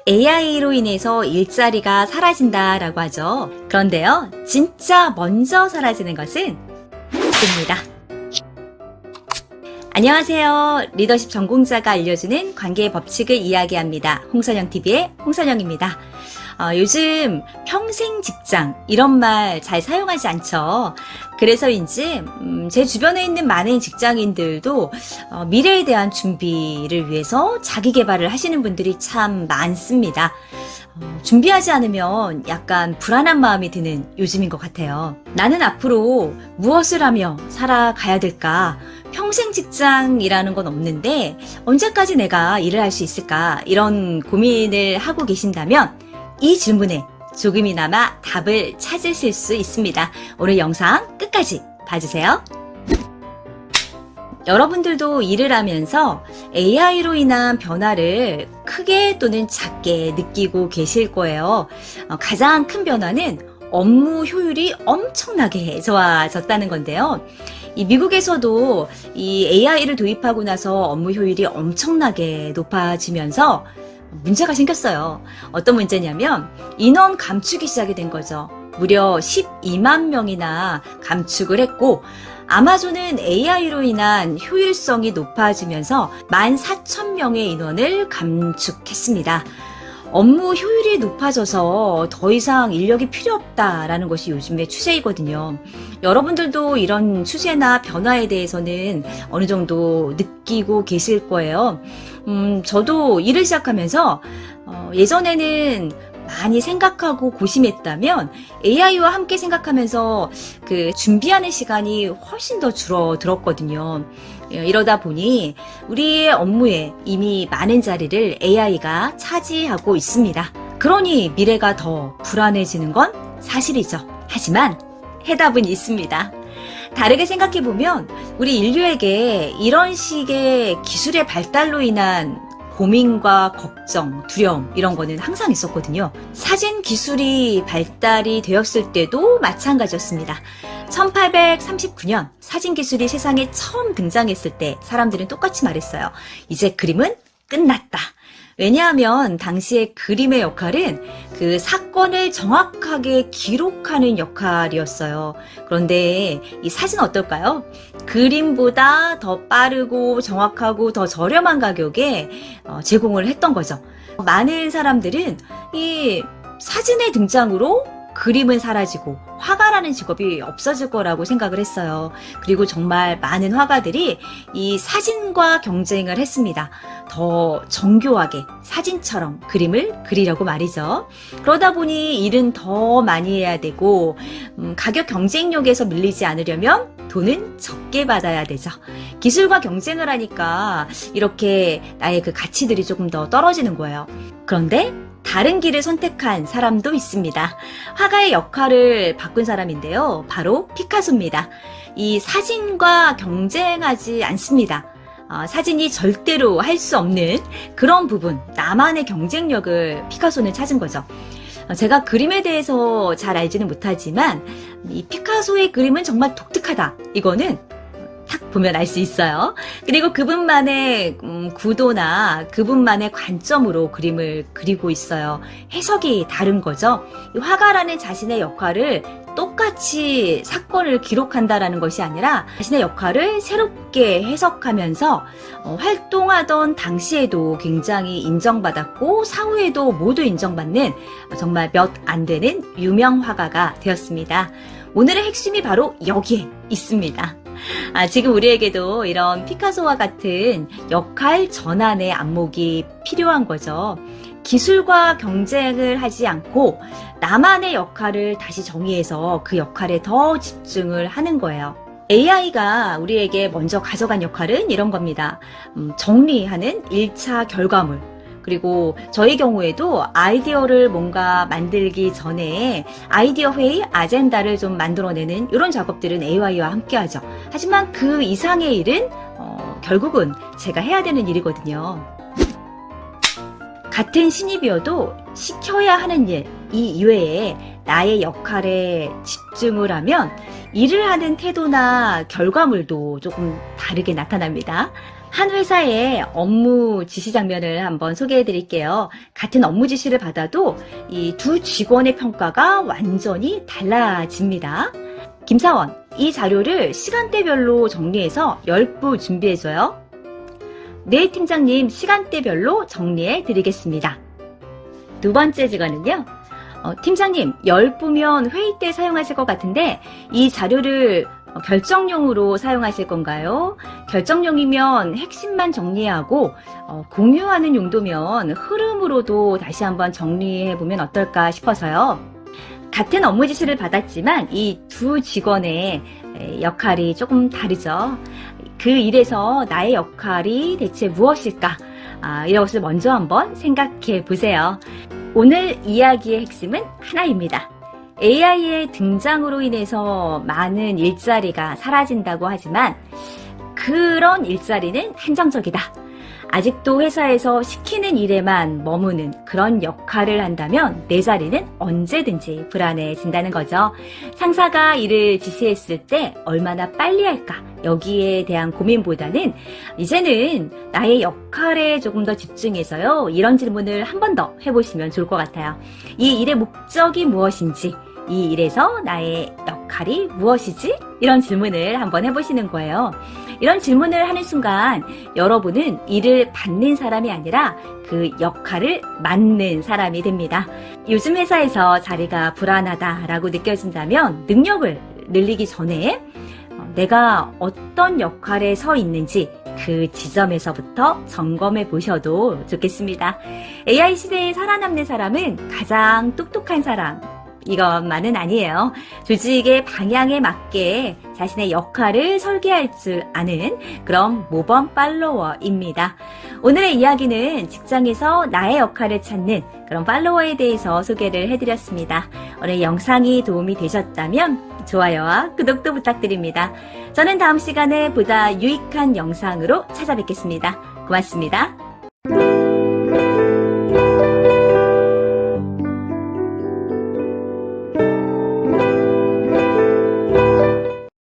AI로 인해서 일자리가 사라진다라고 하죠. 그런데요, 진짜 먼저 사라지는 것은 있습니다. 안녕하세요. 리더십 전공자가 알려주는 관계의 법칙을 이야기합니다. 홍선영TV의 홍선영입니다. 요즘 평생 직장 이런 말 잘 사용하지 않죠. 그래서인지 제 주변에 있는 많은 직장인들도 미래에 대한 준비를 위해서 자기 개발을 하시는 분들이 참 많습니다. 준비하지 않으면 약간 불안한 마음이 드는 요즘인 것 같아요. 나는 앞으로 무엇을 하며 살아가야 될까? 평생 직장이라는 건 없는데 언제까지 내가 일을 할 수 있을까? 이런 고민을 하고 계신다면 이 질문에 조금이나마 답을 찾으실 수 있습니다. 오늘 영상 끝까지 봐주세요. 여러분들도 일을 하면서 AI로 인한 변화를 크게 또는 작게 느끼고 계실 거예요. 가장 큰 변화는 업무 효율이 엄청나게 좋아졌다는 건데요. 이 미국에서도 이 AI를 도입하고 나서 업무 효율이 엄청나게 높아지면서 문제가 생겼어요. 어떤 문제냐면 인원 감축이 시작이 된 거죠. 무려 12만 명이나 감축을 했고 아마존은 AI로 인한 효율성이 높아지면서 14,000명의 인원을 감축했습니다. 업무 효율이 높아져서 더 이상 인력이 필요 없다라는 것이 요즘의 추세이거든요. 여러분들도 이런 추세나 변화에 대해서는 어느 정도 느끼고 계실 거예요. 저도 일을 시작하면서 예전에는 많이 생각하고 고심했다면 AI와 함께 생각하면서 그 준비하는 시간이 훨씬 더 줄어들었거든요. 이러다 보니 우리의 업무에 이미 많은 자리를 AI가 차지하고 있습니다. 그러니 미래가 더 불안해지는 건 사실이죠. 하지만 해답은 있습니다. 다르게 생각해보면 우리 인류에게 이런 식의 기술의 발달로 인한 고민과 걱정, 두려움 이런 거는 항상 있었거든요. 사진 기술이 발달이 되었을 때도 마찬가지였습니다. 1839년 사진 기술이 세상에 처음 등장했을 때 사람들은 똑같이 말했어요. 이제 그림은 끝났다. 왜냐하면 당시의 그림의 역할은 그 사건을 정확하게 기록하는 역할이었어요. 그런데 이 사진은 어떨까요? 그림보다 더 빠르고 정확하고 더 저렴한 가격에 제공을 했던 거죠. 많은 사람들은 이 사진의 등장으로 그림은 사라지고 화가라는 직업이 없어질 거라고 생각을 했어요. 그리고 정말 많은 화가들이 이 사진과 경쟁을 했습니다. 더 정교하게 사진처럼 그림을 그리려고 말이죠. 그러다 보니 일은 더 많이 해야 되고 가격 경쟁력에서 밀리지 않으려면 돈은 적게 받아야 되죠. 기술과 경쟁을 하니까 이렇게 나의 그 가치들이 조금 더 떨어지는 거예요. 그런데 다른 길을 선택한 사람도 있습니다. 화가의 역할을 바꾼 사람인데요. 바로 피카소입니다. 이 사진과 경쟁하지 않습니다. 사진이 절대로 할 수 없는 그런 부분, 나만의 경쟁력을 피카소는 찾은 거죠. 제가 그림에 대해서 잘 알지는 못하지만 이 피카소의 그림은 정말 독특하다. 이거는 딱 보면 알 수 있어요. 그리고 그분만의 구도나 그분만의 관점으로 그림을 그리고 있어요. 해석이 다른 거죠. 이 화가라는 자신의 역할을 똑같이 사건을 기록한다라는 것이 아니라 자신의 역할을 새롭게 해석하면서 활동하던 당시에도 굉장히 인정받았고 사후에도 모두 인정받는 정말 몇 안 되는 유명 화가가 되었습니다. 오늘의 핵심이 바로 여기에 있습니다. 지금 우리에게도 이런 피카소와 같은 역할 전환의 안목이 필요한 거죠. 기술과 경쟁을 하지 않고 나만의 역할을 다시 정의해서 그 역할에 더 집중을 하는 거예요. AI가 우리에게 먼저 가져간 역할은 이런 겁니다. 정리하는 1차 결과물. 그리고 저희 경우에도 아이디어를 뭔가 만들기 전에 아이디어 회의, 아젠다를 좀 만들어내는 이런 작업들은 AI와 함께 하죠. 하지만 그 이상의 일은 결국은 제가 해야 되는 일이거든요. 같은 신입이어도 시켜야 하는 일, 이 이외에 나의 역할에 집중을 하면 일을 하는 태도나 결과물도 조금 다르게 나타납니다. 한 회사의 업무 지시 장면을 한번 소개해 드릴게요. 같은 업무 지시를 받아도 이 두 직원의 평가가 완전히 달라집니다. 김사원, 이 자료를 시간대별로 정리해서 10부 준비해줘요. 네, 팀장님, 시간대별로 정리해 드리겠습니다. 두 번째 직원은요. 팀장님, 10부면 회의 때 사용하실 것 같은데 이 자료를 결정용으로 사용하실 건가요? 결정용이면 핵심만 정리하고 공유하는 용도면 흐름으로도 다시 한번 정리해보면 어떨까 싶어서요. 같은 업무 지시를 받았지만 이 두 직원의 역할이 조금 다르죠. 그 일에서 나의 역할이 대체 무엇일까? 이것을 먼저 한번 생각해 보세요. 오늘 이야기의 핵심은 하나입니다. AI의 등장으로 인해서 많은 일자리가 사라진다고 하지만 그런 일자리는 한정적이다. 아직도 회사에서 시키는 일에만 머무는 그런 역할을 한다면 내 자리는 언제든지 불안해진다는 거죠. 상사가 일을 지시했을 때 얼마나 빨리 할까? 여기에 대한 고민보다는 이제는 나의 역할에 조금 더 집중해서요. 이런 질문을 한 번 더 해보시면 좋을 것 같아요. 이 일의 목적이 무엇인지, 이 일에서 나의 역할이 무엇이지? 이런 질문을 한번 해보시는 거예요. 이런 질문을 하는 순간 여러분은 일을 받는 사람이 아니라 그 역할을 맡는 사람이 됩니다. 요즘 회사에서 자리가 불안하다라고 느껴진다면 능력을 늘리기 전에 내가 어떤 역할에 서 있는지 그 지점에서부터 점검해 보셔도 좋겠습니다. AI 시대에 살아남는 사람은 가장 똑똑한 사람, 이것만은 아니에요. 조직의 방향에 맞게 자신의 역할을 설계할 줄 아는 그런 모범 팔로워입니다. 오늘의 이야기는 직장에서 나의 역할을 찾는 그런 팔로워에 대해서 소개를 해드렸습니다. 오늘 영상이 도움이 되셨다면 좋아요와 구독도 부탁드립니다. 저는 다음 시간에 보다 유익한 영상으로 찾아뵙겠습니다. 고맙습니다.